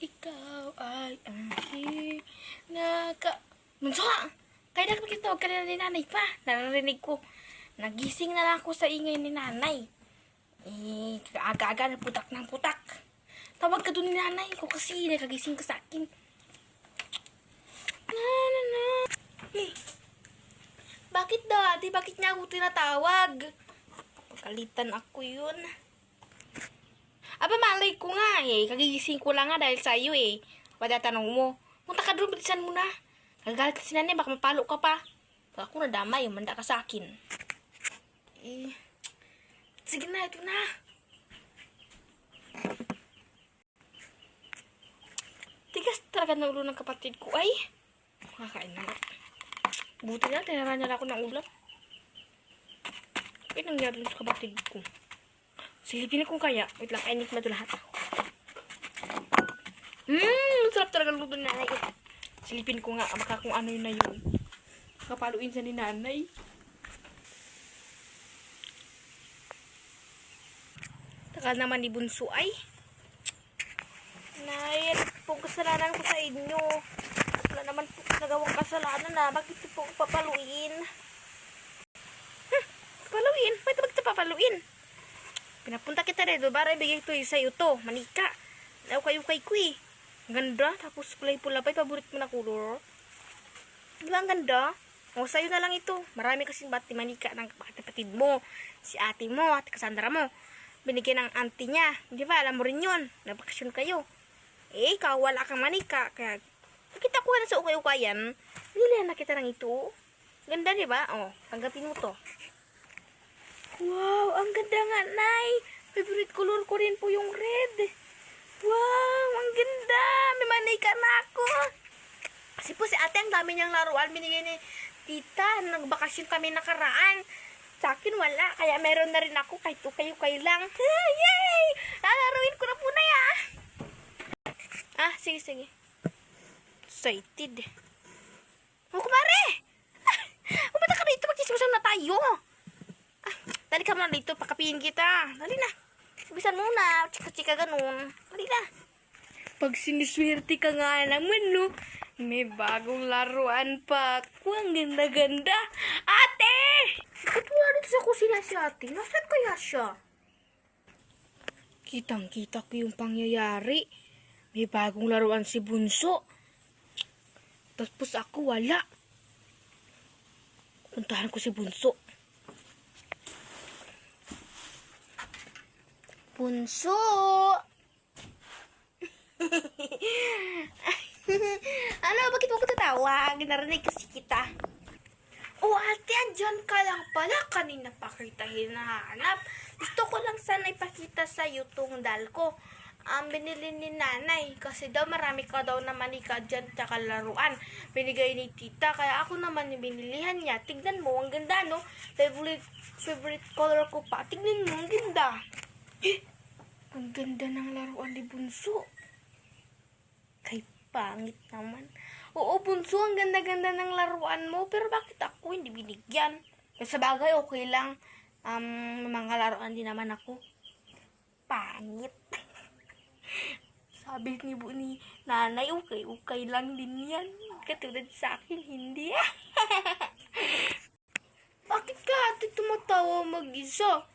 ikaw ay ang hinaka... Bunso! Kaya nakapagkitawag ka na ni nanay pa. Naririnig ko. Nagising na lang ako sa ingay ni nanay. Aga-aga na putak ng putak. Tawag ka doon ni nanay ko kasi nakagising ka sa akin. Bakit daw, ate? Bakit niya ako tinatawag? Pagkalitan ako yun. Aba, malay ko nga eh. Kagigising ko lang nga dahil sa iyo eh. Pada tanong mo, punta ka doon, bilisan mo na. Nagagalit si nanay, baka mapalo ka pa. Baka ako nadamay, manda ka sa akin. Sige na, ito na. Tigas talaga ng ulo ng kapatid ko ay. Makakain na. Buti na, tinara niya ako ng ulam. Ano nangyari sa kapatid ko? Silipin ko kaya. Wait lang, kainin ko na ito lahat. Sarap talaga luto ni nanay. Silipin ko nga, baka kung ano yun na yun. Kapaluin sa ni nanay. Taka naman ni Bunso ay. Nay, po kasalanan ko sa inyo. Wala naman po nagawang kasalanan na. Bakit po papaluin? Papaluin? Bakit ba kita papaluin? Pinapunta kita rin. Bara ibigay ko sa iyo to. Manika. Naukay-ukay ko eh. Ang ganda. Tapos kulay pula pa. Paborit mo na color. Diba ang ganda? O sa'yo na lang ito. Marami kasing bati manika ng kapatid mo. Si ate mo. Ate Cassandra mo. Binigyan ng auntie niya. Di ba? Alam mo rin yun. Nabakasyon kayo. Eh, ikaw wala kang manika. Kaya nakita ko na sa ukay-ukayan. Nilihan na kita ng ito. Ganda, di ba? O, tanggapin mo to. Wow, ang ganda nga, Nay. Favorite color ko rin po yung red. Wow, ang ganda. May manika na ako. Kasi po si ate, ang dami niyang laruan. Binigay ni tita. Nagbakasyon kami nakaraan. Sa akin wala. Kaya meron na rin ako. Kahit ukay-ukay lang. Yay! Lalaruin ko na po na ya. Sige, sige. Excited. Oh, kumare! Pumunta ka dito. Magkisibusang na tayo. Dali ka muna dito. Pakapihin kita. Dali na. Ibisan muna. Chika-chika ganun. Dali na. Pag siniswerte ka nga naman, no? May bagong laruan pa. Ang ganda-ganda. Ate! Ba't wala dito sa kusina si ate? Nasaan kaya siya? Kitang-kita ko yung pangyayari. May bagong laruan si Bunso. Tapos ako wala. Puntahan ko si Bunso. Bunso! Ano? Bakit mo ko tatawag? Narinig kasi kita. Oh, ate, andyan ka lang pala. Kanina pa kita hinahanap. Gusto ko lang sana ipakita sa iyo tong dal ko. Binili ni nanay. Kasi daw marami ka daw na manika dyan tsaka laruan. Binigay ni tita. Kaya ako naman yung binilihan niya. Tignan mo, ang ganda, no? Favorite color ko pa. Tignan mo, ang ganda. Ang ganda ng laruan ni Bunso. Kay pangit naman. Oo, Bunso, ang ganda-ganda ng laruan mo. Pero bakit ako hindi binigyan? Kasi bagay, okay lang. Mga laruan din naman ako. Pangit. Sabi ni nanay, okay lang din yan. Katulad sa akin, hindi. Bakit ka ate tumatawa mag-isa?